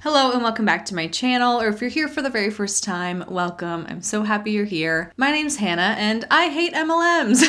Hello and welcome back to my channel, or if you're here for the very first time, welcome. I'm so happy you're here. My name's Hannah and I hate MLMs.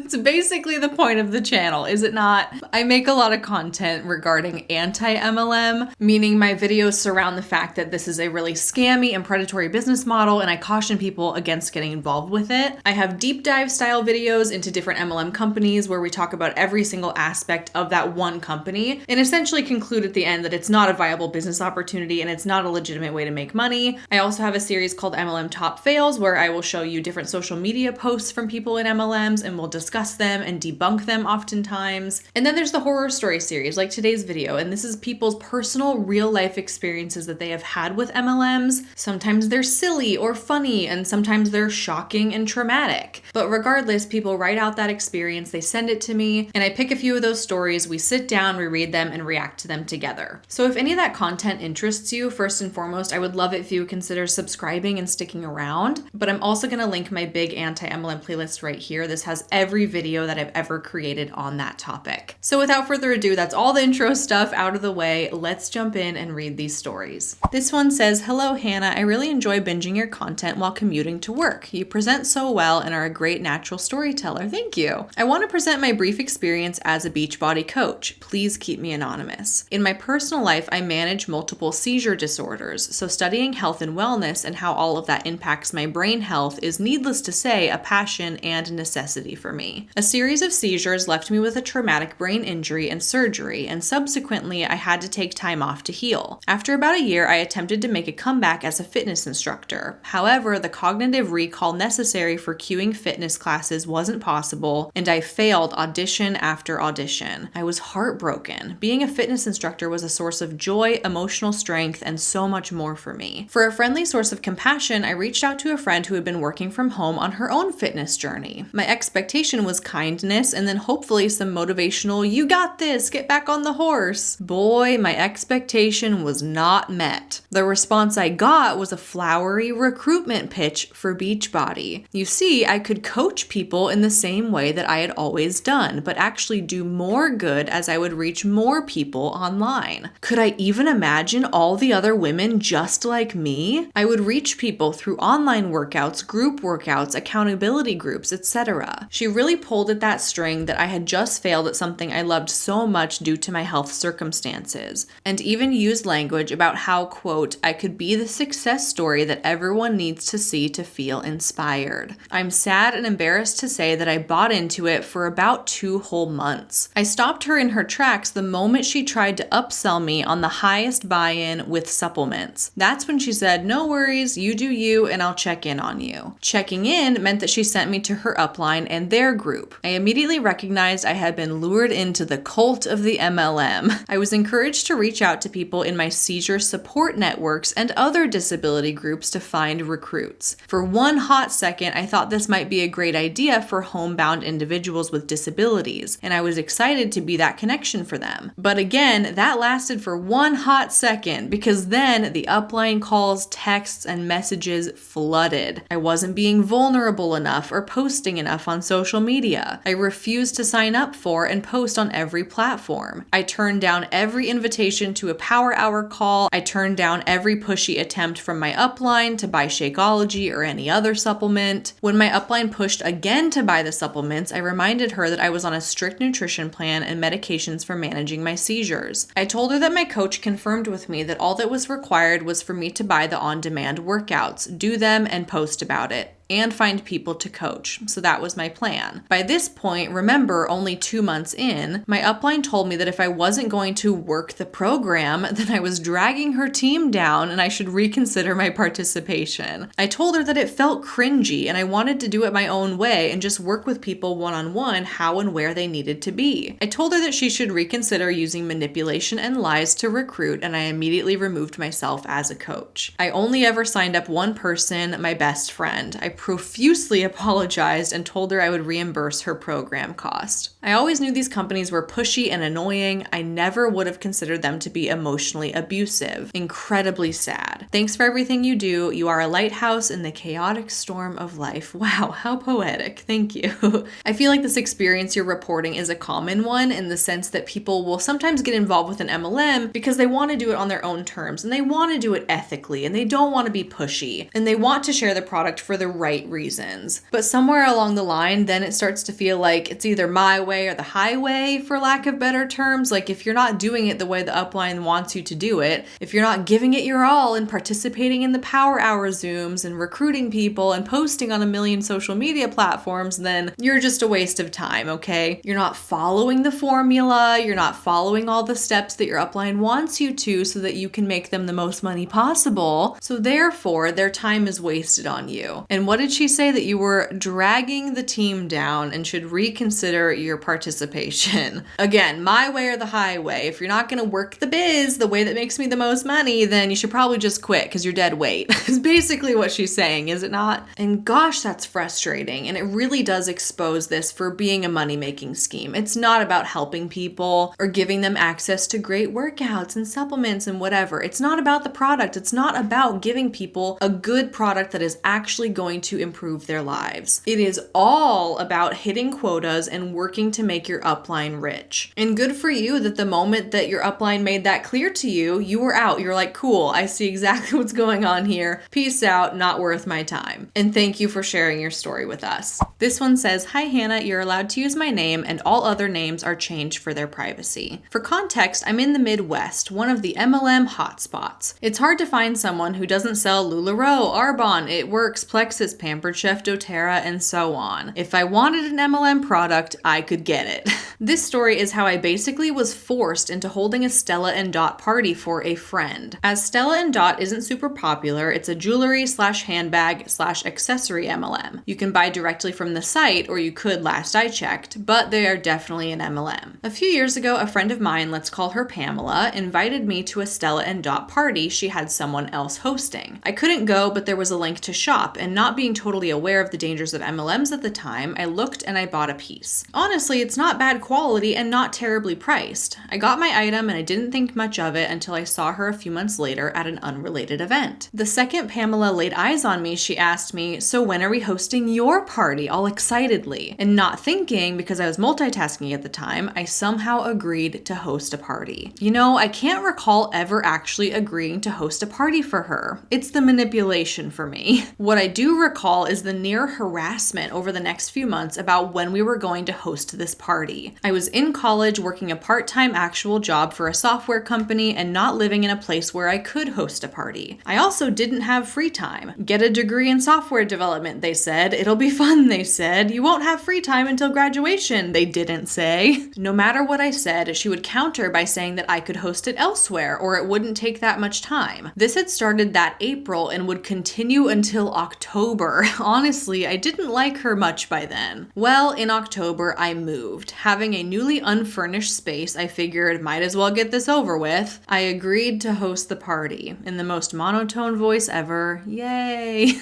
It's basically the point of the channel, is it not? I make a lot of content regarding anti-MLM, meaning my videos surround the fact that this is a really scammy and predatory business model, and I caution people against getting involved with it. I have deep dive style videos into different MLM companies where we talk about every single aspect of that one company and essentially conclude at the end that it's not a viable business opportunity and it's not a legitimate way to make money. I also have a series called MLM Top Fails where I will show you different social media posts from people in MLMs and we'll discuss them and debunk them oftentimes. And then there's the horror story series like today's video, and this is people's personal real life experiences that they have had with MLMs. Sometimes they're silly or funny and sometimes they're shocking and traumatic. But regardless, people write out that experience, they send it to me, and I pick a few of those stories, we sit down, we read them, and react to them together. So if any of that content interests you, first and foremost, I would love it if you would consider subscribing and sticking around. But I'm also going to link my big anti-MLM playlist right here. This has every video that I've ever created on that topic. So without further ado, that's all the intro stuff out of the way. Let's jump in and read these stories. This one says, "Hello, Hannah. I really enjoy binging your content while commuting to work. You present so well and are a great natural storyteller. Thank you. I want to present my brief experience as a Beachbody coach. Please keep me anonymous. In my personal life, I manage multiple seizure disorders, so studying health and wellness and how all of that impacts my brain health is, needless to say, a passion and necessity for me. A series of seizures left me with a traumatic brain injury and surgery, and subsequently I had to take time off to heal. After about a year, I attempted to make a comeback as a fitness instructor. However, the cognitive recall necessary for cueing fitness classes wasn't possible, and I failed audition after audition. I was heartbroken. Being a fitness instructor was a source of joy, emotional strength, and so much more for me. For a friendly source of compassion, I reached out to a friend who had been working from home on her own fitness journey. My expectation was kindness and then hopefully some motivational, "You got this, get back on the horse." Boy, my expectation was not met. The response I got was a flowery recruitment pitch for Beachbody. You see, I could coach people in the same way that I had always done, but actually do more good as I would reach more people online. Could I even imagine all the other women just like me? I would reach people through online workouts, group workouts, accountability groups, etc. She really pulled at that string that I had just failed at something I loved so much due to my health circumstances, and even used language about how, quote, I could be the success story that everyone needs to see to feel inspired. I'm sad and embarrassed to say that I bought into it for about 2 whole months. I stopped her in her tracks the moment she tried to upsell me on the highest buy-in with supplements. That's when she said, "No worries, you do you and I'll check in on you." Checking in meant that she sent me to her upline and their group. I immediately recognized I had been lured into the cult of the MLM. I was encouraged to reach out to people in my seizure support networks and other disability groups to find recruits. For one hot second, I thought this might be a great idea for homebound individuals with disabilities, and I was excited to be that connection for them. But again, that lasted for one hot second, because then the upline calls, texts, and messages flooded. I wasn't being vulnerable enough or posting enough on social media. I refused to sign up for and post on every platform. I turned down every invitation to a power hour call. I turned down every pushy attempt from my upline to buy Shakeology or any other supplement. When my upline pushed again to buy the supplements, I reminded her that I was on a strict nutrition plan and medications for managing my seizures. I told her that my coach confirmed with me that all that was required was for me to buy the on-demand workouts, do them, and post about it, and find people to coach. So that was my plan. By this point, remember, only 2 months in, my upline told me that if I wasn't going to work the program, then I was dragging her team down and I should reconsider my participation. I told her that it felt cringy and I wanted to do it my own way and just work with people one-on-one how and where they needed to be. I told her that she should reconsider using manipulation and lies to recruit, and I immediately removed myself as a coach. I only ever signed up one person, my best friend. I profusely apologized and told her I would reimburse her program cost. I always knew these companies were pushy and annoying. I never would have considered them to be emotionally abusive. Incredibly sad. Thanks for everything you do. You are a lighthouse in the chaotic storm of life. Wow, how poetic. Thank you. I feel like this experience you're reporting is a common one in the sense that people will sometimes get involved with an MLM because they want to do it on their own terms and they want to do it ethically and they don't want to be pushy and they want to share the product for the right reasons. But somewhere along the line, then it starts to feel like it's either my way or the highway, for lack of better terms. Like if you're not doing it the way the upline wants you to do it, if you're not giving it your all and participating in the power hour Zooms and recruiting people and posting on a million social media platforms, then you're just a waste of time, okay? You're not following the formula, you're not following all the steps that your upline wants you to so that you can make them the most money possible. So therefore, their time is wasted on you. And what did she say? That you were dragging the team down and should reconsider your participation. Again, my way or the highway. If you're not going to work the biz the way that makes me the most money, then you should probably just quit because you're dead weight. Is basically what she's saying, is it not? And gosh, that's frustrating. And it really does expose this for being a money-making scheme. It's not about helping people or giving them access to great workouts and supplements and whatever. It's not about the product. It's not about giving people a good product that is actually going to improve their lives. It is all about hitting quotas and working to make your upline rich. And good for you that the moment that your upline made that clear to you, you were out. You're like, cool, I see exactly what's going on here. Peace out, not worth my time. And thank you for sharing your story with us. This one says, hi Hannah, you're allowed to use my name and all other names are changed for their privacy. For context, I'm in the Midwest, one of the MLM hotspots. It's hard to find someone who doesn't sell LuLaRoe, Arbonne, It Works, Plexus, Pampered Chef, doTERRA, and so on. If I wanted an MLM product, I could get it. This story is how I basically was forced into holding a Stella and Dot party for a friend. As Stella and Dot isn't super popular, it's a jewelry / handbag / accessory MLM. You can buy directly from the site, or you could last I checked, but they are definitely an MLM. A few years ago, a friend of mine, let's call her Pamela, invited me to a Stella and Dot party she had someone else hosting. I couldn't go, but there was a link to shop, and not being totally aware of the dangers of MLMs at the time, I looked and I bought a piece. Honestly, it's not bad quality and not terribly priced. I got my item and I didn't think much of it until I saw her a few months later at an unrelated event. The second Pamela laid eyes on me, she asked me, so when are we hosting your party? All excitedly. And not thinking, because I was multitasking at the time, I somehow agreed to host a party. You know, I can't recall ever actually agreeing to host a party for her. It's the manipulation for me. What I do recall is the near harassment over the next few months about when we were going to host this party. I was in college working a part-time actual job for a software company and not living in a place where I could host a party. I also didn't have free time. Get a degree in software development, they said. It'll be fun, they said. You won't have free time until graduation, they didn't say. No matter what I said, she would counter by saying that I could host it elsewhere or it wouldn't take that much time. This had started that April and would continue until October. Honestly, I didn't like her much by then. Well, in October, I moved. Having a newly unfurnished space, I figured might as well get this over with. I agreed to host the party in the most monotone voice ever. Yay!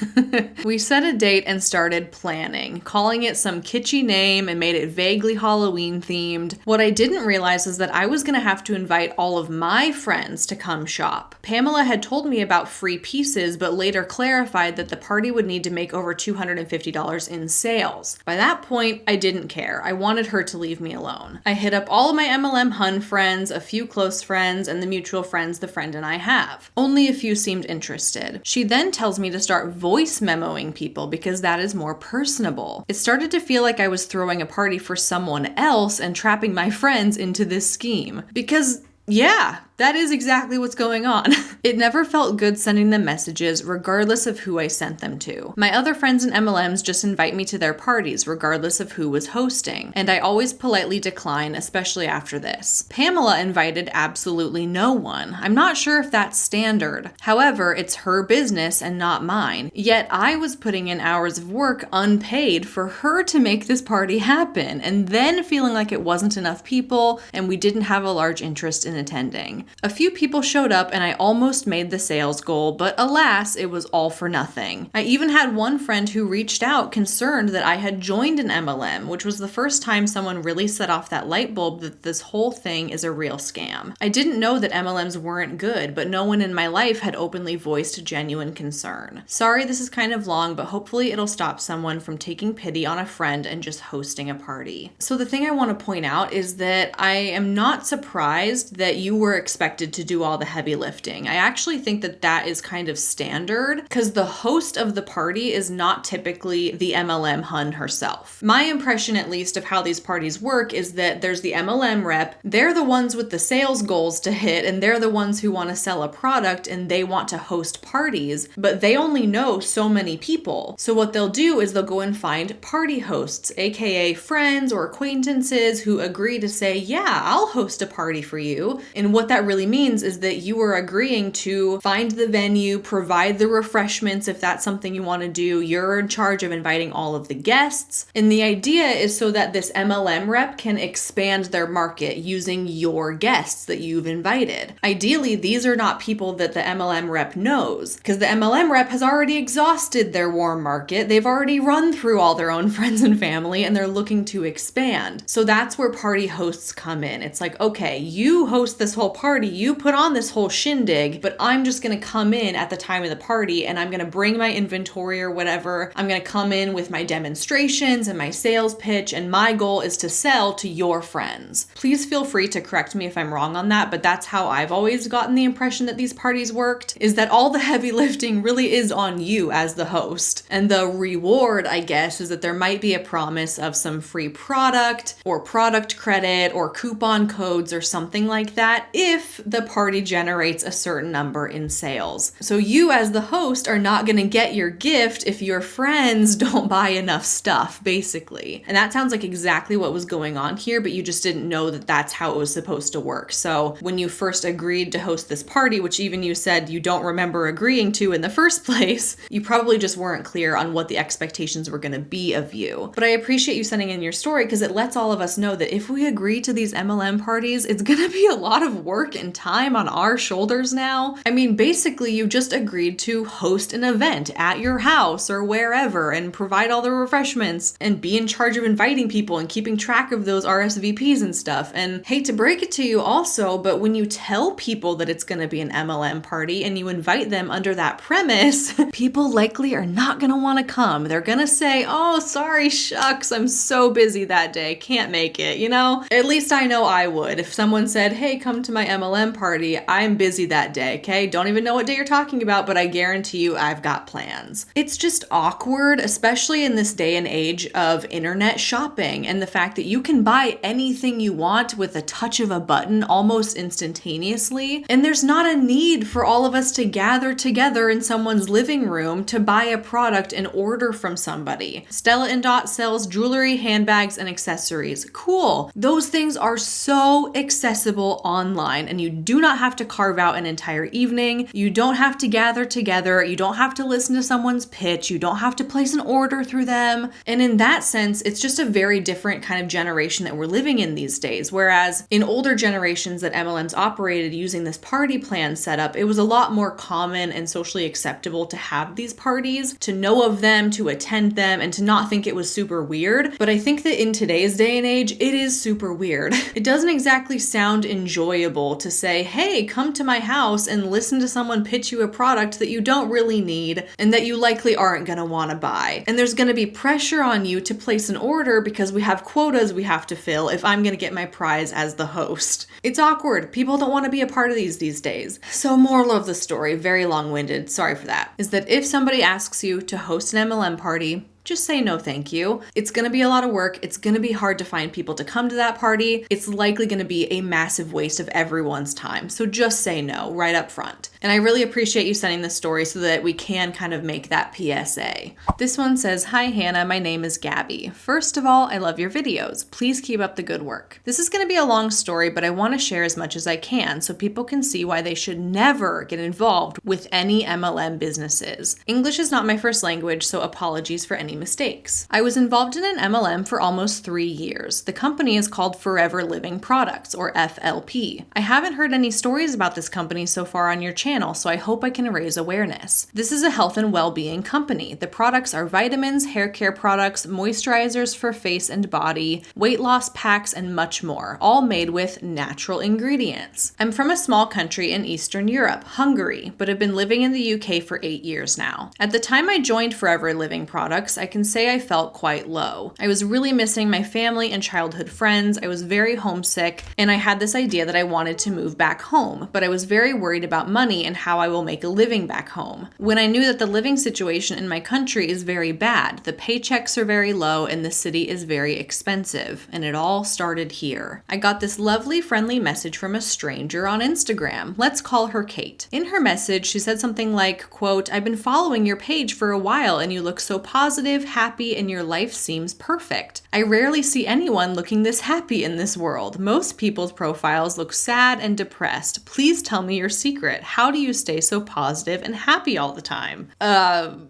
We set a date and started planning, calling it some kitschy name and made it vaguely Halloween themed. What I didn't realize is that I was going to have to invite all of my friends to come shop. Pamela had told me about free pieces, but later clarified that the party would need to make over $250 in sales. By that point, I didn't care. I wanted her to leave me alone. I hit up all of my MLM Hun friends, a few close friends, and the mutual friends the friend and I have. Only a few seemed interested. She then tells me to start voice memoing people because that is more personable. It started to feel like I was throwing a party for someone else and trapping my friends into this scheme. Because, yeah, that is exactly what's going on. It never felt good sending them messages regardless of who I sent them to. My other friends in MLMs just invite me to their parties regardless of who was hosting, and I always politely decline, especially after this. Pamela invited absolutely no one. I'm not sure if that's standard. However, it's her business and not mine. Yet I was putting in hours of work unpaid for her to make this party happen, and then feeling like it wasn't enough people and we didn't have a large interest in attending. A few people showed up and I almost made the sales goal, but alas, it was all for nothing. I even had one friend who reached out concerned that I had joined an MLM, which was the first time someone really set off that light bulb that this whole thing is a real scam. I didn't know that MLMs weren't good, but no one in my life had openly voiced genuine concern. Sorry this is kind of long, but hopefully it'll stop someone from taking pity on a friend and just hosting a party. So the thing I want to point out is that I am not surprised that you were expected to do all the heavy lifting. I actually think that that is kind of standard because the host of the party is not typically the MLM hun herself. My impression, at least, of how these parties work is that there's the MLM rep, they're the ones with the sales goals to hit, and they're the ones who want to sell a product and they want to host parties, but they only know so many people. So what they'll do is they'll go and find party hosts, aka friends or acquaintances who agree to say, yeah, I'll host a party for you. And what that really means is that you are agreeing to find the venue, provide the refreshments if that's something you want to do. You're in charge of inviting all of the guests. And the idea is so that this MLM rep can expand their market using your guests that you've invited. Ideally, these are not people that the MLM rep knows, because the MLM rep has already exhausted their warm market. They've already run through all their own friends and family, and they're looking to expand. So that's where party hosts come in. It's like, okay, you host this whole party, you put on this whole shindig, but I'm just going to come in at the time of the party and I'm going to bring my inventory or whatever. I'm going to come in with my demonstrations and my sales pitch, and my goal is to sell to your friends. Please feel free to correct me if I'm wrong on that, but that's how I've always gotten the impression that these parties worked, is that all the heavy lifting really is on you as the host. And the reward, I guess, is that there might be a promise of some free product or product credit or coupon codes or something like that if the party generates a certain number in sales. So you as the host are not going to get your gift if your friends don't buy enough stuff, basically. And that sounds like exactly what was going on here, but you just didn't know that that's how it was supposed to work. So when you first agreed to host this party, which even you said you don't remember agreeing to in the first place, you probably just weren't clear on what the expectations were going to be of you. But I appreciate you sending in your story because it lets all of us know that if we agree to these MLM parties, it's going to be a lot of work and time on our shoulders now. I mean, basically, you just agreed to host an event at your house or wherever and provide all the refreshments and be in charge of inviting people and keeping track of those RSVPs and stuff. And hate to break it to you also, but when you tell people that it's going to be an MLM party and you invite them under that premise, people likely are not going to want to come. They're going to say, oh, sorry, shucks, I'm so busy that day, can't make it, you know? At least I know I would. If someone said, hey, come to my MLM party, I'm busy that day, okay? Don't even know what day you're talking about, but I guarantee you I've got plans. It's just awkward, especially in this day and age of internet shopping and the fact that you can buy anything you want with a touch of a button almost instantaneously. And there's not a need for all of us to gather together in someone's living room to buy a product and order from somebody. Stella & Dot sells jewelry, handbags, and accessories. Cool. Those things are so accessible online, and you do not have to carve out an entire evening. You don't have to gather together. You don't have to listen to someone's pitch. You don't have to place an order through them. And in that sense, it's just a very different kind of generation that we're living in these days. Whereas in older generations that MLMs operated using this party plan setup, it was a lot more common and socially acceptable to have these parties, to know of them, to attend them, and to not think it was super weird. But I think that in today's day and age, it is super weird. It doesn't exactly sound enjoyable to say, hey, come to my house and listen to someone pitch you a product that you don't really need and that you likely aren't going to want to buy. And there's going to be pressure on you to place an order because we have quotas we have to fill if I'm going to get my prize as the host. It's awkward. People don't want to be a part of these days. So moral of the story, very long-winded, sorry for that, is that if somebody asks you to host an MLM party, just say no thank you. It's going to be a lot of work. It's going to be hard to find people to come to that party. It's likely going to be a massive waste of everyone's time. So just say no right up front. And I really appreciate you sending this story so that we can kind of make that PSA. This one says, "Hi Hannah, my name is Gabby. First of all, I love your videos. Please keep up the good work. This is going to be a long story, but I want to share as much as I can so people can see why they should never get involved with any MLM businesses. English is not my first language, so apologies for any mistakes. I was involved in an MLM for almost 3 years. The company is called Forever Living Products, or FLP. I haven't heard any stories about this company so far on your channel, so I hope I can raise awareness. This is a health and well-being company. The products are vitamins, hair care products, moisturizers for face and body, weight loss packs, and much more, all made with natural ingredients. I'm from a small country in Eastern Europe, Hungary, but have been living in the UK for 8 years now. At the time I joined Forever Living Products, I can say I felt quite low. I was really missing my family and childhood friends, I was very homesick, and I had this idea that I wanted to move back home, but I was very worried about money and how I will make a living back home. When I knew that the living situation in my country is very bad, the paychecks are very low, and the city is very expensive, and it all started here. I got this lovely, friendly message from a stranger on Instagram. Let's call her Kate. In her message, she said something like, quote, "I've been following your page for a while and you look so positive, happy, and your life seems perfect. I rarely see anyone looking this happy in this world. Most people's profiles look sad and depressed. Please tell me your secret. How do you stay so positive and happy all the time?"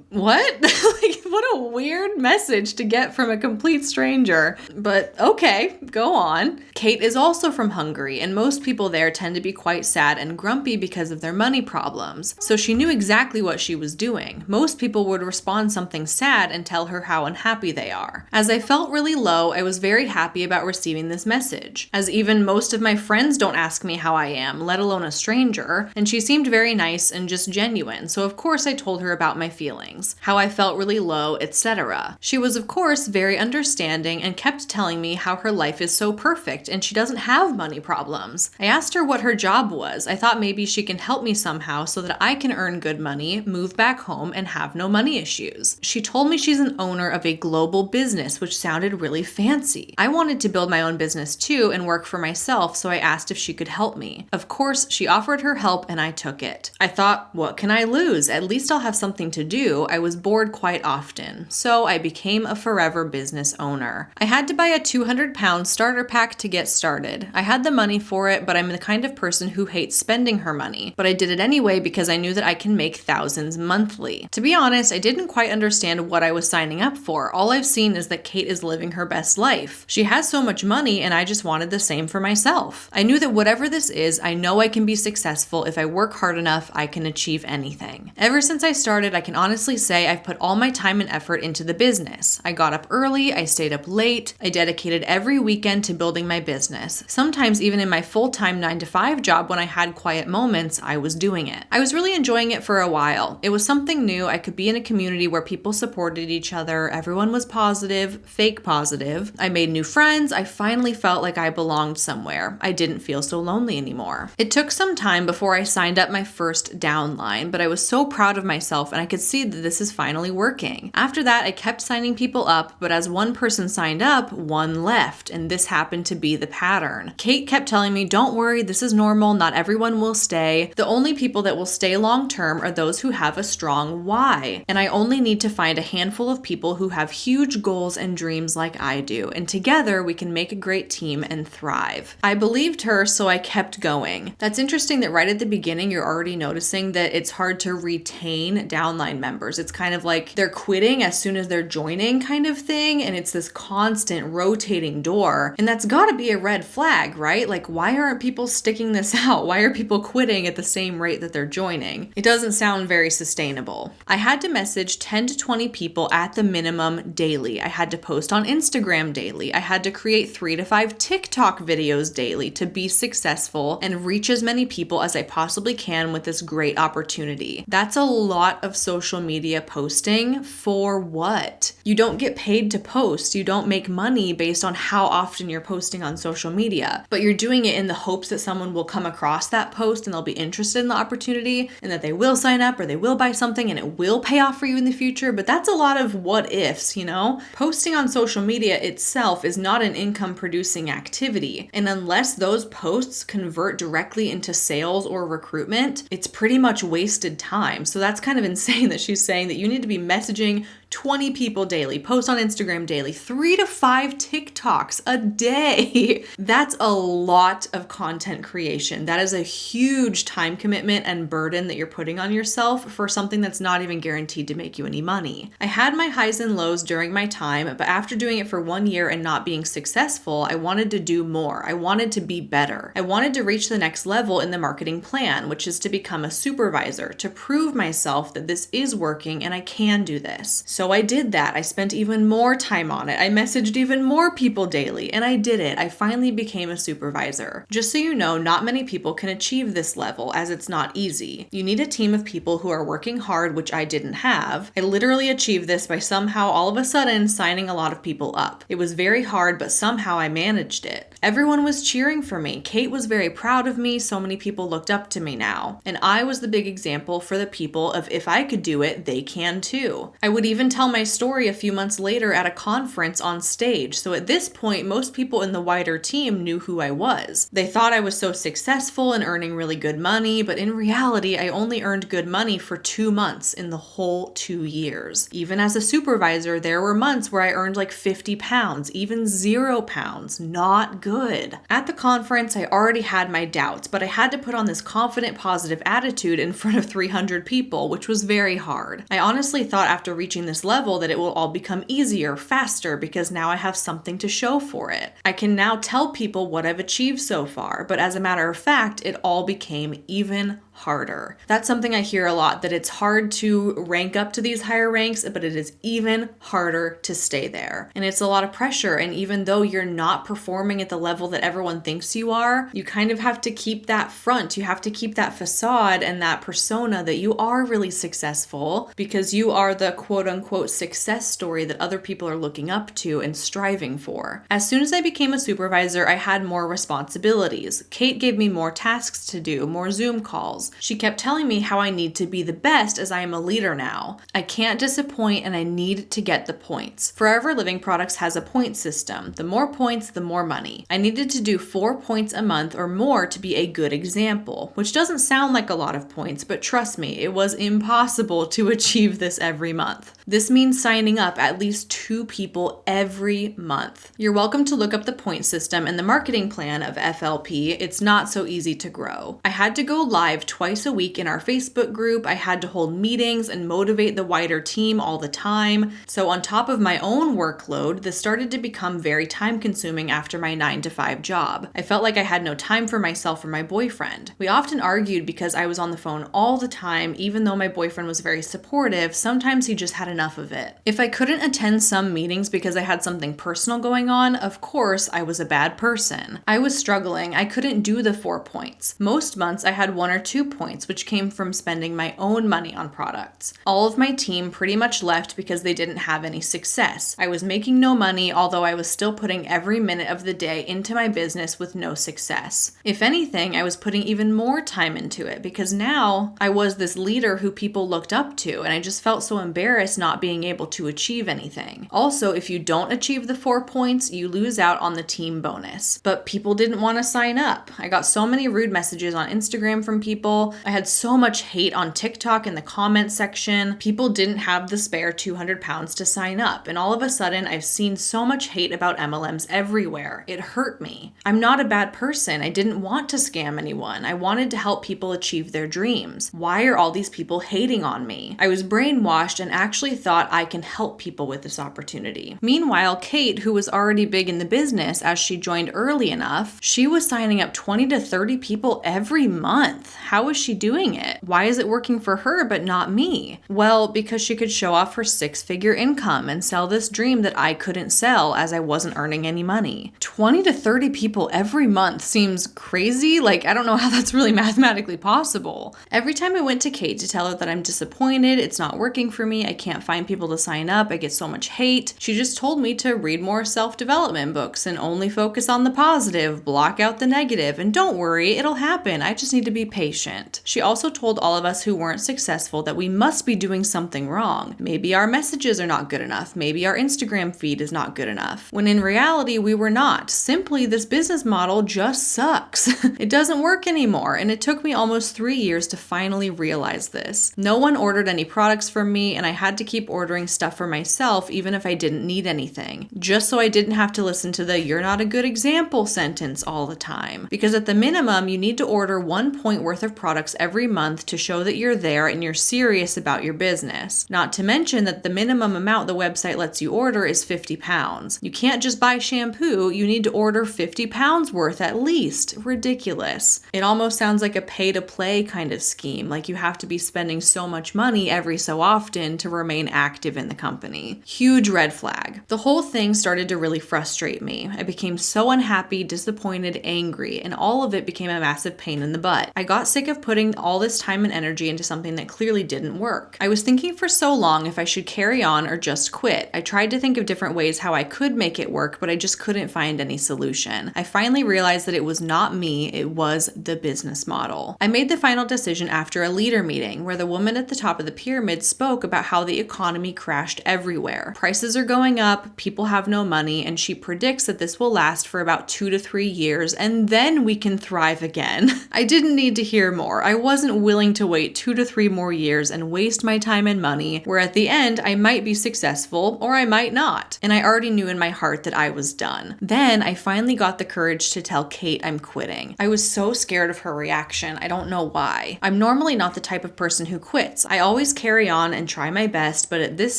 What? Like, what a weird message to get from a complete stranger. But okay, go on. Kate is also from Hungary, and most people there tend to be quite sad and grumpy because of their money problems. So she knew exactly what she was doing. Most people would respond something sad and tell her how unhappy they are. As I felt really low, I was very happy about receiving this message, as even most of my friends don't ask me how I am, let alone a stranger, and she seemed very nice and just genuine, so of course I told her about my feelings, how I felt really low, etc. She was of course very understanding and kept telling me how her life is so perfect and she doesn't have money problems. I asked her what her job was. I thought maybe she can help me somehow so that I can earn good money, move back home, and have no money issues. She told me she's an owner of a global business, which sounded really fancy. I wanted to build my own business too and work for myself, so I asked if she could help me. Of course, she offered her help and I took it. I thought, what can I lose? At least I'll have something to do. I was bored quite often, so I became a forever business owner. I had to buy a 200-pound starter pack to get started. I had the money for it, but I'm the kind of person who hates spending her money, but I did it anyway because I knew that I can make thousands monthly. To be honest, I didn't quite understand what I was signing up for. All I've seen is that Kate is living her best life. She has so much money and I just wanted the same for myself. I knew that whatever this is, I know I can be successful. If I work hard enough, I can achieve anything. Ever since I started, I can honestly say I've put all my time and effort into the business. I got up early, I stayed up late, I dedicated every weekend to building my business. Sometimes even in my full-time 9-to-5 job when I had quiet moments, I was doing it. I was really enjoying it for a while. It was something new. I could be in a community where people supported each other. Everyone was positive, fake positive. I made new friends. I finally felt like I belonged somewhere. I didn't feel so lonely anymore. It took some time before I signed up my first downline, but I was so proud of myself and I could see that this is finally working. After that, I kept signing people up, but as one person signed up, one left, and this happened to be the pattern. Kate kept telling me, don't worry, this is normal, not everyone will stay. The only people that will stay long term are those who have a strong why, and I only need to find a handful of people who have huge goals and dreams like I do, and together we can make a great team and thrive. I believed her, so I kept going. That's interesting that right at the beginning, you're already noticing that it's hard to retain downline members. It's kind of like they're quitting as soon as they're joining kind of thing, and it's this constant rotating door, and that's gotta be a red flag, right? Like, why aren't people sticking this out? Why are people quitting at the same rate that they're joining? It doesn't sound very sustainable. I had to message 10 to 20 people at the minimum daily. I had to post on Instagram daily. I had to create 3 to 5 TikTok videos daily to be successful and reach as many people as I possibly can with this great opportunity. That's a lot of social media media posting for what? You don't get paid to post. You don't make money based on how often you're posting on social media, but you're doing it in the hopes that someone will come across that post and they'll be interested in the opportunity and that they will sign up or they will buy something and it will pay off for you in the future. But that's a lot of what ifs, you know? Posting on social media itself is not an income producing activity. And unless those posts convert directly into sales or recruitment, it's pretty much wasted time. So that's kind of insane that she's saying that you need to be messaging 20 people daily, post on Instagram daily, 3 to 5 TikToks a day. That's a lot of content creation. That is a huge time commitment and burden that you're putting on yourself for something that's not even guaranteed to make you any money. I had my highs and lows during my time, but after doing it for 1 year and not being successful, I wanted to do more. I wanted to be better. I wanted to reach the next level in the marketing plan, which is to become a supervisor, to prove myself that this is working and I can do this. So I did that. I spent even more time on it. I messaged even more people daily, and I did it. I finally became a supervisor. Just so you know, not many people can achieve this level, as it's not easy. You need a team of people who are working hard, which I didn't have. I literally achieved this by somehow all of a sudden signing a lot of people up. It was very hard, but somehow I managed it. Everyone was cheering for me. Kate was very proud of me. So many people looked up to me now. And I was the big example for the people of if I could do it, they can too. I would even tell my story a few months later at a conference on stage. So at this point, most people in the wider team knew who I was. They thought I was so successful and earning really good money, but in reality, I only earned good money for 2 months in the whole 2 years. Even as a supervisor, there were months where I earned like 50 pounds, even 0 pounds. Not good. At the conference, I already had my doubts, but I had to put on this confident, positive attitude in front of 300 people, which was very hard. I honestly thought after reaching this level that it will all become easier, faster, because now I have something to show for it. I can now tell people what I've achieved so far, but as a matter of fact, it all became even harder. That's something I hear a lot, that it's hard to rank up to these higher ranks, but it is even harder to stay there. And it's a lot of pressure. And even though you're not performing at the level that everyone thinks you are, you kind of have to keep that front. You have to keep that facade and that persona that you are really successful because you are the quote unquote success story that other people are looking up to and striving for. As soon as I became a supervisor, I had more responsibilities. Kate gave me more tasks to do, more Zoom calls. She kept telling me how I need to be the best as I am a leader now. I can't disappoint and I need to get the points. Forever Living Products has a point system. The more points, the more money. I needed to do 4 points a month or more to be a good example, which doesn't sound like a lot of points, but trust me, it was impossible to achieve this every month. This means signing up at least 2 people every month. You're welcome to look up the point system and the marketing plan of FLP. It's not so easy to grow. I had to go live twice a week in our Facebook group. I had to hold meetings and motivate the wider team all the time. So on top of my own workload, this started to become very time consuming after my 9-to-5 job. I felt like I had no time for myself or my boyfriend. We often argued because I was on the phone all the time. Even though my boyfriend was very supportive, sometimes he just had enough of it. If I couldn't attend some meetings because I had something personal going on, of course I was a bad person. I was struggling. I couldn't do the 4 points. Most months I had 1 or 2 points, which came from spending my own money on products. All of my team pretty much left because they didn't have any success. I was making no money, although I was still putting every minute of the day into my business with no success. If anything, I was putting even more time into it because now I was this leader who people looked up to, and I just felt so embarrassed not being able to achieve anything. Also, if you don't achieve the 4 points, you lose out on the team bonus. But people didn't want to sign up. I got so many rude messages on Instagram from people. I had so much hate on TikTok in the comment section. People didn't have the spare 200 pounds to sign up. And all of a sudden, I've seen so much hate about MLMs everywhere. It hurt me. I'm not a bad person. I didn't want to scam anyone. I wanted to help people achieve their dreams. Why are all these people hating on me? I was brainwashed and actually thought I can help people with this opportunity. Meanwhile, Kate, who was already big in the business as she joined early enough, she was signing up 20 to 30 people every month. How how is she doing it? Why is it working for her but not me? Well, because she could show off her 6-figure income and sell this dream that I couldn't sell as I wasn't earning any money. 20 to 30 people every month seems crazy. Like, I don't know how that's really mathematically possible. Every time I went to Kate to tell her that I'm disappointed, it's not working for me, I can't find people to sign up, I get so much hate, she just told me to read more self-development books and only focus on the positive, block out the negative, and don't worry, it'll happen. I just need to be patient. She also told all of us who weren't successful that we must be doing something wrong. Maybe our messages are not good enough. Maybe our Instagram feed is not good enough. When in reality, we were not. Simply, this business model just sucks. It doesn't work anymore, and it took me almost 3 years to finally realize this. No one ordered any products from me, and I had to keep ordering stuff for myself even if I didn't need anything, just so I didn't have to listen to the "you're not a good example" sentence all the time. Because at the minimum, you need to order 1 point worth of products every month to show that you're there and you're serious about your business. Not to mention that the minimum amount the website lets you order is 50 pounds. You can't just buy shampoo, you need to order 50 pounds worth at least. Ridiculous. It almost sounds like a pay-to-play kind of scheme, like you have to be spending so much money every so often to remain active in the company. Huge red flag. The whole thing started to really frustrate me. I became so unhappy, disappointed, angry, and all of it became a massive pain in the butt. I got sick of putting all this time and energy into something that clearly didn't work. I was thinking for so long if I should carry on or just quit. I tried to think of different ways how I could make it work, but I just couldn't find any solution. I finally realized that it was not me, it was the business model. I made the final decision after a leader meeting where the woman at the top of the pyramid spoke about how the economy crashed everywhere. Prices are going up, people have no money, and she predicts that this will last for about 2 to 3 years, and then we can thrive again. I didn't need to hear more. I wasn't willing to wait 2 to 3 more years and waste my time and money, where at the end I might be successful or I might not. And I already knew in my heart that I was done. Then I finally got the courage to tell Kate I'm quitting. I was so scared of her reaction. I don't know why. I'm normally not the type of person who quits. I always carry on and try my best, but at this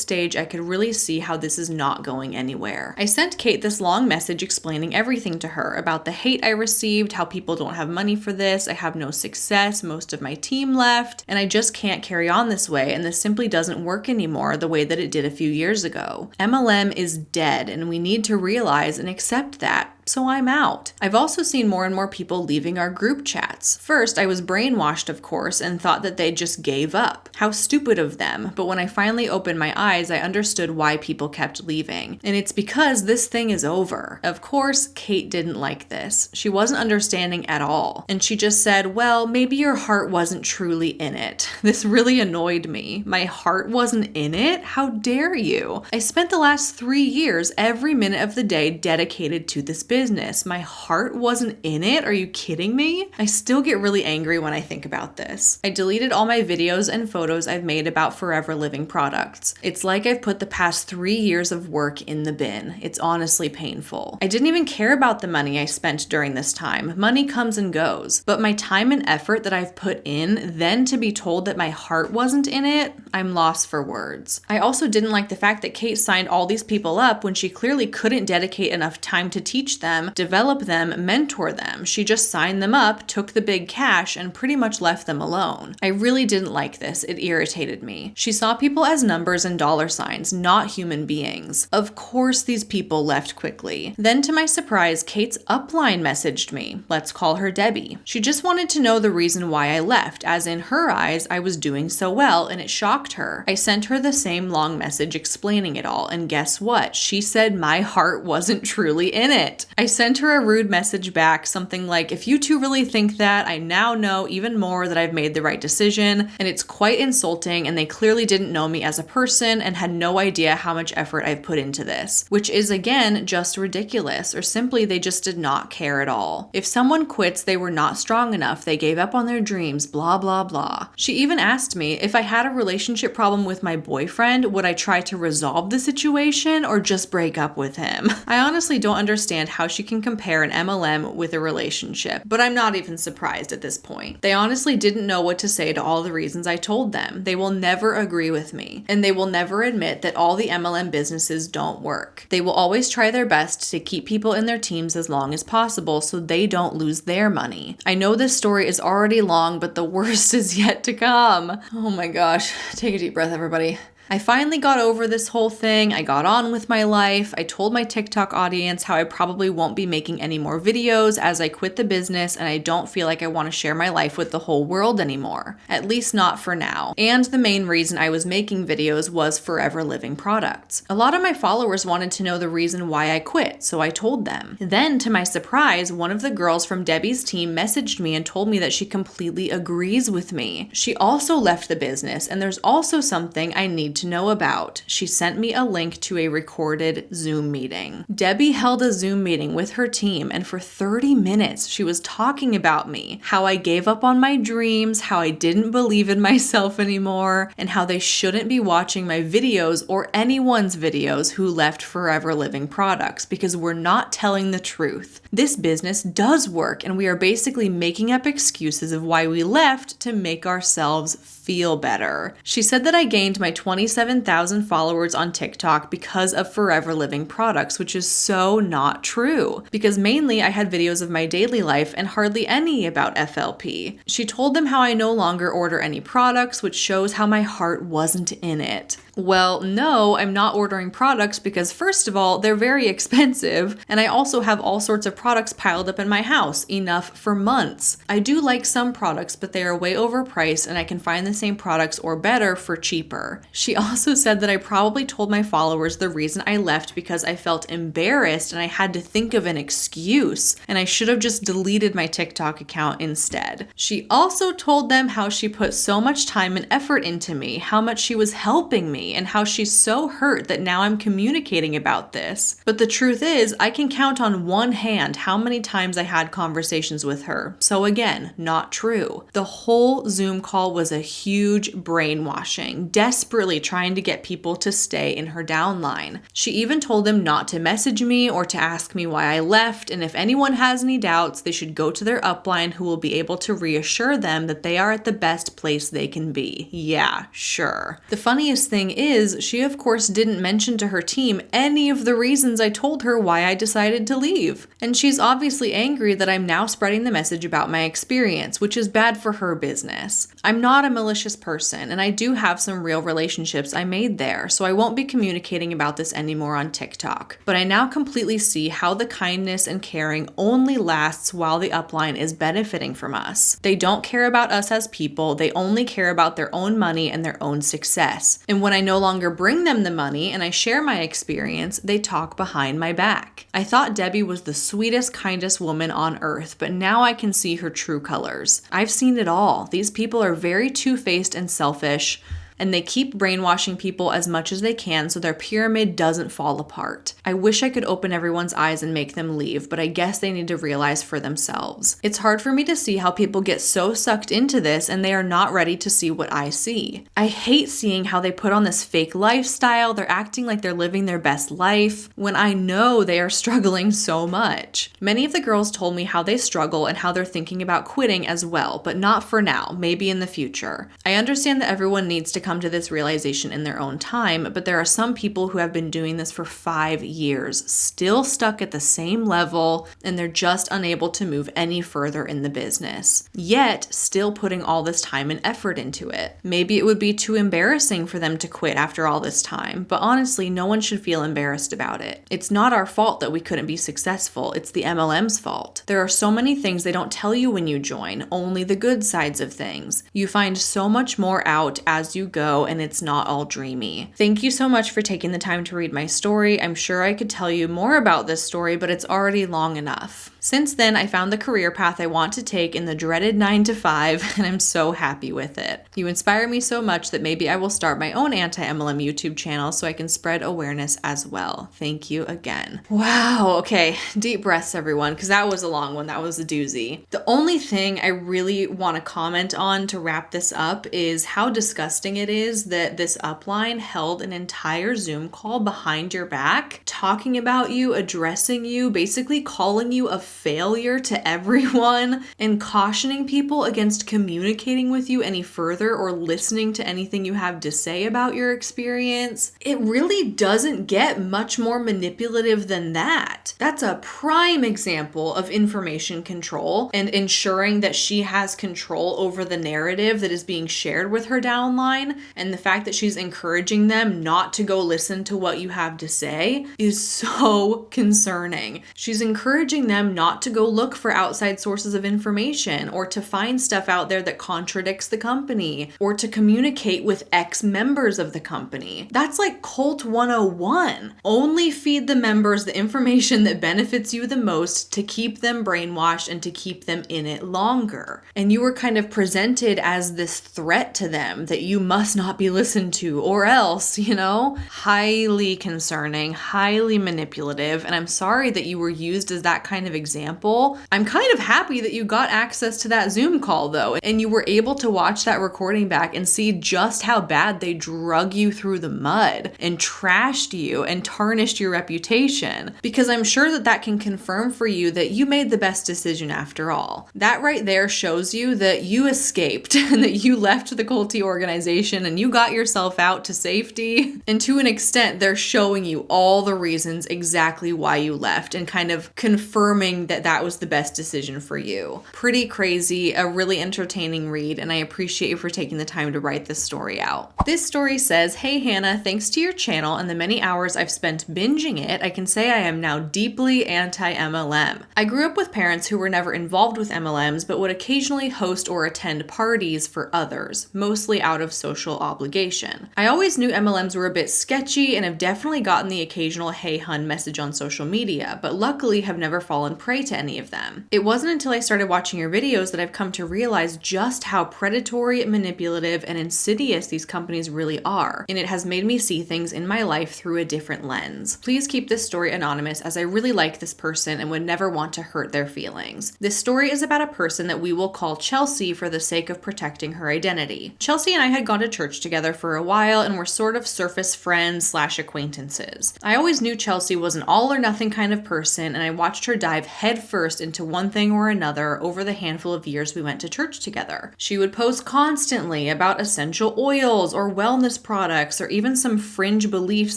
stage I could really see how this is not going anywhere. I sent Kate this long message explaining everything to her about the hate I received, how people don't have money for this, I have no success, most of my team left, and I just can't carry on this way, and this simply doesn't work anymore the way that it did a few years ago. MLM is dead, and we need to realize and accept that. So I'm out. I've also seen more and more people leaving our group chats. First, I was brainwashed, of course, and thought that they just gave up. How stupid of them. But when I finally opened my eyes, I understood why people kept leaving. And it's because this thing is over. Of course, Kate didn't like this. She wasn't understanding at all. And she just said, well, maybe your heart wasn't truly in it. This really annoyed me. My heart wasn't in it? How dare you? I spent the last 3 years, every minute of the day, dedicated to this business. My heart wasn't in it? Are you kidding me? I still get really angry when I think about this. I deleted all my videos and photos I've made about Forever Living products. It's like I've put the past 3 years of work in the bin. It's honestly painful. I didn't even care about the money I spent during this time. Money comes and goes. But my time and effort that I've put in, then to be told that my heart wasn't in it, I'm lost for words. I also didn't like the fact that Kate signed all these people up when she clearly couldn't dedicate enough time to teach them, develop them, mentor them. She just signed them up, took the big cash, and pretty much left them alone. I really didn't like this. It irritated me. She saw people as numbers and dollar signs, not human beings. Of course these people left quickly. Then to my surprise, Kate's upline messaged me. Let's call her Debbie. She just wanted to know the reason why I left, as in her eyes, I was doing so well, and it shocked her. I sent her the same long message explaining it all, and guess what? She said my heart wasn't truly in it. I sent her a rude message back, something like, if you two really think that, I now know even more that I've made the right decision, and it's quite insulting, and they clearly didn't know me as a person and had no idea how much effort I've put into this, which is again just ridiculous, or simply they just did not care at all. If someone quits, they were not strong enough, they gave up on their dreams, blah blah blah. She even asked me if I had a relationship problem with my boyfriend, would I try to resolve the situation or just break up with him? I honestly don't understand how she can compare an MLM with a relationship, but I'm not even surprised at this point. They honestly didn't know what to say to all the reasons I told them. They will never agree with me, and they will never admit that all the MLM businesses don't work. They will always try their best to keep people in their teams as long as possible so they don't lose their money. I know this story is already long, but the worst is yet to come. Oh my gosh. Take a deep breath, everybody. I finally got over this whole thing. I got on with my life. I told my TikTok audience how I probably won't be making any more videos as I quit the business, and I don't feel like I want to share my life with the whole world anymore. At least not for now. And the main reason I was making videos was Forever Living products. A lot of my followers wanted to know the reason why I quit, so I told them. Then, to my surprise, one of the girls from Debbie's team messaged me and told me that she completely agrees with me. She also left the business, and there's also something I need to know about. She sent me a link to a recorded Zoom meeting. Debbie held a Zoom meeting with her team, and for 30 minutes she was talking about me, how I gave up on my dreams, how I didn't believe in myself anymore, and how they shouldn't be watching my videos or anyone's videos who left Forever Living products because we're not telling the truth. This business does work, and we are basically making up excuses of why we left to make ourselves feel better. She said that I gained my 27,000 followers on TikTok because of Forever Living products, which is so not true, because mainly I had videos of my daily life and hardly any about FLP. She told them how I no longer order any products, which shows how my heart wasn't in it. Well, no, I'm not ordering products because first of all, they're very expensive, and I also have all sorts of products piled up in my house, enough for months. I do like some products, but they are way overpriced and I can find the same products or better for cheaper. She also said that I probably told my followers the reason I left because I felt embarrassed and I had to think of an excuse, and I should have just deleted my TikTok account instead. She also told them how she put so much time and effort into me, how much she was helping me, and how she's so hurt that now I'm communicating about this. But the truth is, I can count on one hand how many times I had conversations with her. So again, not true. The whole Zoom call was a huge brainwashing, desperately trying to get people to stay in her downline. She even told them not to message me or to ask me why I left, and if anyone has any doubts, they should go to their upline who will be able to reassure them that they are at the best place they can be. Yeah, sure. The funniest thing is, she of course didn't mention to her team any of the reasons I told her why I decided to leave. And she's obviously angry that I'm now spreading the message about my experience, which is bad for her business. I'm not a malicious person, and I do have some real relationships I made there, so I won't be communicating about this anymore on TikTok. But I now completely see how the kindness and caring only lasts while the upline is benefiting from us. They don't care about us as people, they only care about their own money and their own success. And when I no longer bring them the money and I share my experience, they talk behind my back. I thought Debbie was the sweetest, kindest woman on earth, but now I can see her true colors. I've seen it all. These people are very two-faced and selfish, and they keep brainwashing people as much as they can so their pyramid doesn't fall apart. I wish I could open everyone's eyes and make them leave, but I guess they need to realize for themselves. It's hard for me to see how people get so sucked into this and they are not ready to see what I see. I hate seeing how they put on this fake lifestyle, they're acting like they're living their best life, when I know they are struggling so much. Many of the girls told me how they struggle and how they're thinking about quitting as well, but not for now, maybe in the future. I understand that everyone needs to come to this realization in their own time, but there are some people who have been doing this for 5 years, still stuck at the same level, and they're just unable to move any further in the business, yet still putting all this time and effort into it. Maybe it would be too embarrassing for them to quit after all this time, but honestly, no one should feel embarrassed about it. It's not our fault that we couldn't be successful, it's the MLM's fault. There are so many things they don't tell you when you join, only the good sides of things. You find so much more out as you go, and it's not all dreamy. Thank you so much for taking the time to read my story. I'm sure I could tell you more about this story, but it's already long enough. Since then, I found the career path I want to take in the dreaded 9 to 5, and I'm so happy with it. You inspire me so much that maybe I will start my own anti-MLM YouTube channel so I can spread awareness as well. Thank you again. Wow, okay, deep breaths everyone, because that was a long one. That was a doozy. The only thing I really want to comment on to wrap this up is how disgusting it it is that this upline held an entire Zoom call behind your back, talking about you, addressing you, basically calling you a failure to everyone, and cautioning people against communicating with you any further or listening to anything you have to say about your experience. It really doesn't get much more manipulative than that. That's a prime example of information control and ensuring that she has control over the narrative that is being shared with her downline, and the fact that she's encouraging them not to go listen to what you have to say is so concerning. She's encouraging them not to go look for outside sources of information or to find stuff out there that contradicts the company or to communicate with ex-members of the company. That's like cult 101. Only feed the members the information that benefits you the most to keep them brainwashed and to keep them in it longer. And you were kind of presented as this threat to them that you must not be listened to or else, highly concerning, highly manipulative. And I'm sorry that you were used as that kind of example. I'm kind of happy that you got access to that Zoom call though, and you were able to watch that recording back and see just how bad they drug you through the mud and trashed you and tarnished your reputation. Because I'm sure that that can confirm for you that you made the best decision after all. That right there shows you that you escaped and that you left the culty organization and you got yourself out to safety. And to an extent, they're showing you all the reasons exactly why you left and kind of confirming that that was the best decision for you. Pretty crazy, a really entertaining read, and I appreciate you for taking the time to write this story out. This story says, "Hey Hannah, thanks to your channel and the many hours I've spent binging it, I can say I am now deeply anti-MLM. I grew up with parents who were never involved with MLMs but would occasionally host or attend parties for others, mostly out of social obligation. I always knew MLMs were a bit sketchy and have definitely gotten the occasional hey hun message on social media, but luckily have never fallen prey to any of them. It wasn't until I started watching your videos that I've come to realize just how predatory, manipulative, and insidious these companies really are, and it has made me see things in my life through a different lens. Please keep this story anonymous as I really like this person and would never want to hurt their feelings. This story is about a person that we will call Chelsea for the sake of protecting her identity. Chelsea and I had gone to church together for a while and were sort of surface friends / acquaintances. I always knew Chelsea was an all or nothing kind of person, and I watched her dive headfirst into one thing or another over the handful of years we went to church together. She would post constantly about essential oils or wellness products or even some fringe beliefs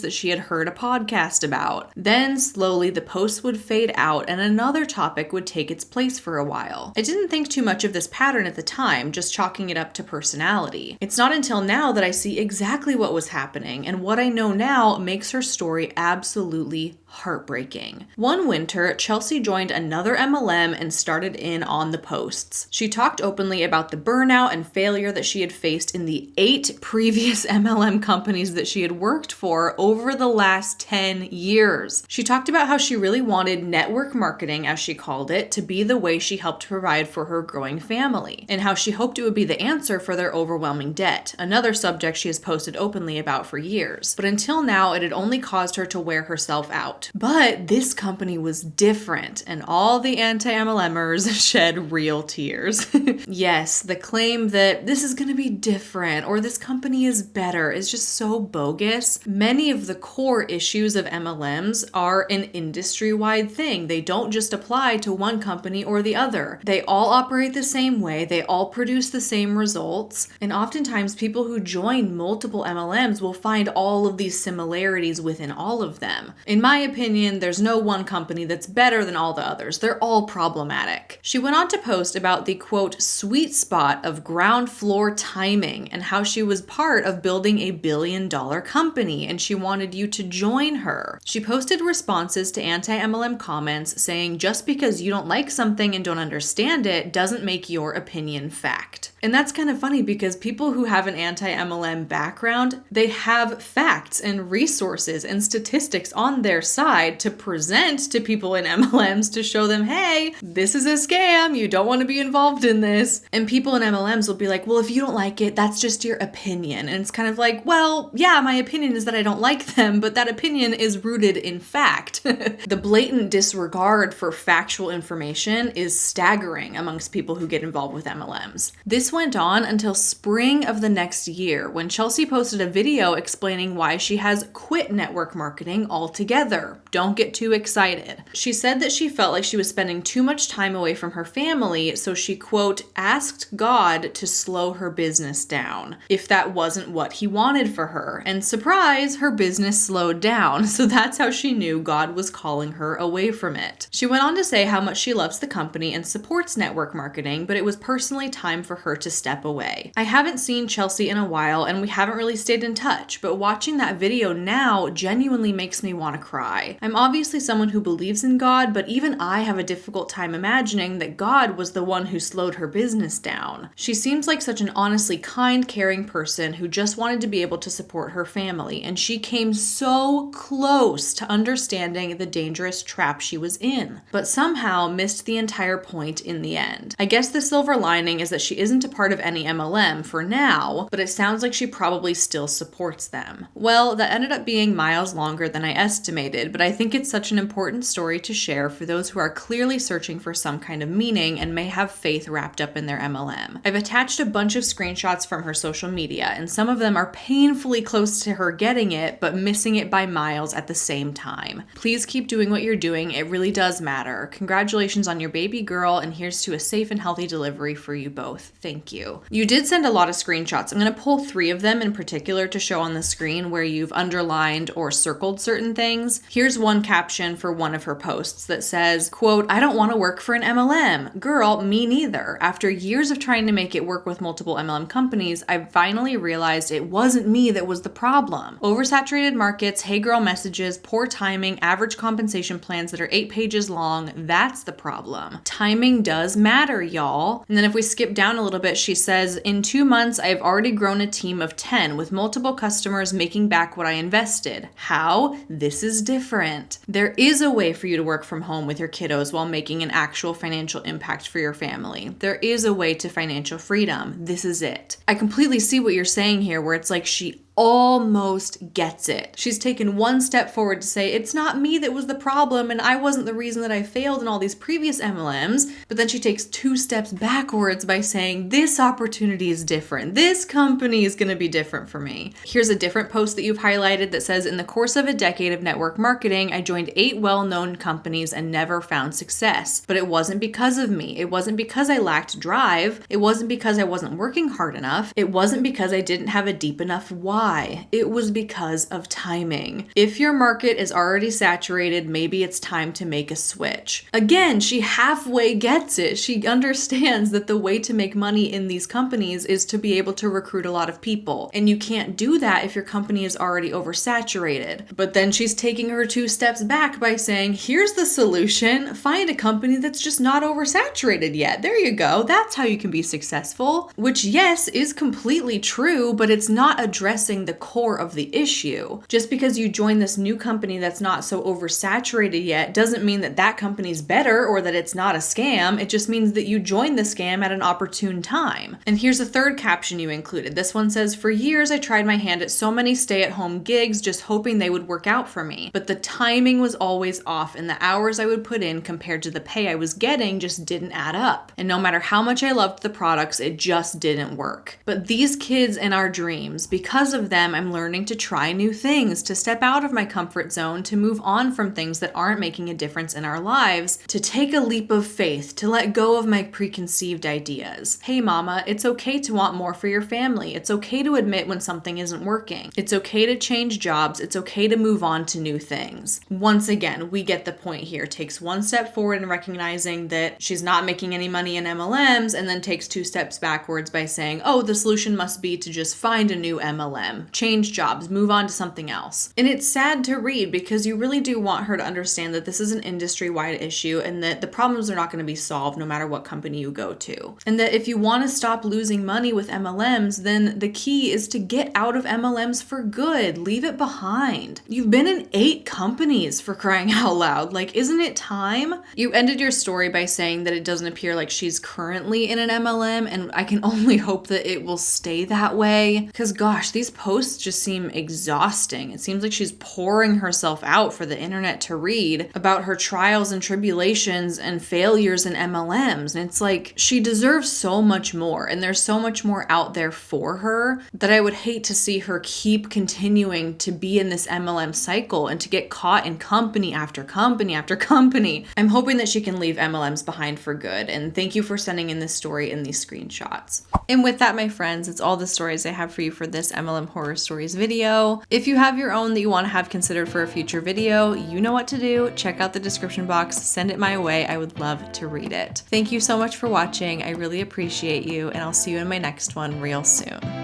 that she had heard a podcast about. Then slowly the posts would fade out and another topic would take its place for a while. I didn't think too much of this pattern at the time, just chalking it up to personality. It's not until now that I see exactly what was happening, and what I know now makes her story absolutely heartbreaking. One winter, Chelsea joined another MLM and started in on the posts. She talked openly about the burnout and failure that she had faced in the 8 previous MLM companies that she had worked for over the last 10 years. She talked about how she really wanted network marketing, as she called it, to be the way she helped provide for her growing family, and how she hoped it would be the answer for their overwhelming debt, another subject she has posted openly about for years. But until now, it had only caused her to wear herself out. But this company was different, and all the anti-MLMers shed real tears. Yes, the claim that this is going to be different or this company is better is just so bogus. Many of the core issues of MLMs are an industry-wide thing. They don't just apply to one company or the other. They all operate the same way. They all produce the same results. And oftentimes people who join multiple MLMs will find all of these similarities within all of them. In my opinion, there's no one company that's better than all the others. They're all problematic. She went on to post about the quote, sweet spot of ground floor timing and how she was part of building a billion-dollar company and she wanted you to join her. She posted responses to anti-MLM comments saying just because you don't like something and don't understand it doesn't make your opinion fact. And that's kind of funny because people who have an anti-MLM background, they have facts and resources and statistics on their side to present to people in MLMs to show them, hey, this is a scam. You don't want to be involved in this. And people in MLMs will be like, well, if you don't like it, that's just your opinion. And it's kind of like, well, yeah, my opinion is that I don't like them, but that opinion is rooted in fact. The blatant disregard for factual information is staggering amongst people who get involved with MLMs. This This went on until spring of the next year when Chelsea posted a video explaining why she has quit network marketing altogether. Don't get too excited. She said that she felt like she was spending too much time away from her family, so she, quote, asked God to slow her business down if that wasn't what he wanted for her. And surprise, her business slowed down. So that's how she knew God was calling her away from it. She went on to say how much she loves the company and supports network marketing, but it was personally time for her to step away. I haven't seen Chelsea in a while and we haven't really stayed in touch, but watching that video now genuinely makes me want to cry. I'm obviously someone who believes in God, but even I have a difficult time imagining that God was the one who slowed her business down. She seems like such an honestly kind, caring person who just wanted to be able to support her family, and she came so close to understanding the dangerous trap she was in, but somehow missed the entire point in the end. I guess the silver lining is that she isn't a part of any MLM for now, but it sounds like she probably still supports them. Well, that ended up being miles longer than I estimated, but I think it's such an important story to share for those who are clearly searching for some kind of meaning and may have faith wrapped up in their MLM. I've attached a bunch of screenshots from her social media, and some of them are painfully close to her getting it, but missing it by miles at the same time. Please keep doing what you're doing. It really does matter. Congratulations on your baby girl, and here's to a safe and healthy delivery for you both. Thank you. You did send a lot of screenshots. I'm going to pull 3 of them in particular to show on the screen where you've underlined or circled certain things. Here's one caption for one of her posts that says, quote, I don't want to work for an MLM. Girl, me neither. After years of trying to make it work with multiple MLM companies, I finally realized it wasn't me that was the problem. Oversaturated markets, hey girl messages, poor timing, average compensation plans that are 8 pages long, that's the problem. Timing does matter, y'all. And then if we skip down a little bit, she says, in 2 months, I've already grown a team of 10 with multiple customers making back what I invested. How? This is different. There is a way for you to work from home with your kiddos while making an actual financial impact for your family. There is a way to financial freedom. This is it. I completely see what you're saying here, where it's like she almost gets it. She's taken one step forward to say, it's not me that was the problem and I wasn't the reason that I failed in all these previous MLMs, but then she takes 2 steps backwards by saying, this opportunity is different. This company is going to be different for me. Here's a different post that you've highlighted that says, in the course of a decade of network marketing, I joined 8 well-known companies and never found success. But it wasn't because of me. It wasn't because I lacked drive. It wasn't because I wasn't working hard enough. It wasn't because I didn't have a deep enough why. It was because of timing. If your market is already saturated, maybe it's time to make a switch. Again, she halfway gets it. She understands that the way to make money in these companies is to be able to recruit a lot of people. And you can't do that if your company is already oversaturated. But then she's taking her 2 steps back by saying, here's the solution. Find a company that's just not oversaturated yet. There you go. That's how you can be successful. Which, yes, is completely true, but it's not addressing the core of the issue. Just because you join this new company that's not so oversaturated yet doesn't mean that that company's better or that it's not a scam. It just means that you joined the scam at an opportune time. And here's a third caption you included. This one says, for years I tried my hand at so many stay-at-home gigs just hoping they would work out for me. But the timing was always off and the hours I would put in compared to the pay I was getting just didn't add up. And no matter how much I loved the products, it just didn't work. But these kids in our dreams, because of them, I'm learning to try new things, to step out of my comfort zone, to move on from things that aren't making a difference in our lives, to take a leap of faith, to let go of my preconceived ideas. Hey mama, it's okay to want more for your family. It's okay to admit when something isn't working. It's okay to change jobs. It's okay to move on to new things. Once again, we get the point here. Takes 1 step forward in recognizing that she's not making any money in MLMs, and then takes 2 steps backwards by saying, oh, the solution must be to just find a new MLM. Change jobs, move on to something else. And it's sad to read because you really do want her to understand that this is an industry-wide issue and that the problems are not going to be solved no matter what company you go to. And that if you want to stop losing money with MLMs, then the key is to get out of MLMs for good. Leave it behind. You've been in 8 companies, for crying out loud. Like, isn't it time? You ended your story by saying that it doesn't appear like she's currently in an MLM, and I can only hope that it will stay that way. Because gosh, these posts just seem exhausting. It seems like she's pouring herself out for the internet to read about her trials and tribulations and failures in MLMs. And it's like, she deserves so much more. And there's so much more out there for her that I would hate to see her keep continuing to be in this MLM cycle and to get caught in company after company after company. I'm hoping that she can leave MLMs behind for good. And thank you for sending in this story and these screenshots. And with that, my friends, it's all the stories I have for you for this MLM Horror Stories video. If you have your own that you want to have considered for a future video, you know what to do. Check out the description box, send it my way. I would love to read it. Thank you so much for watching. I really appreciate you, and I'll see you in my next one real soon.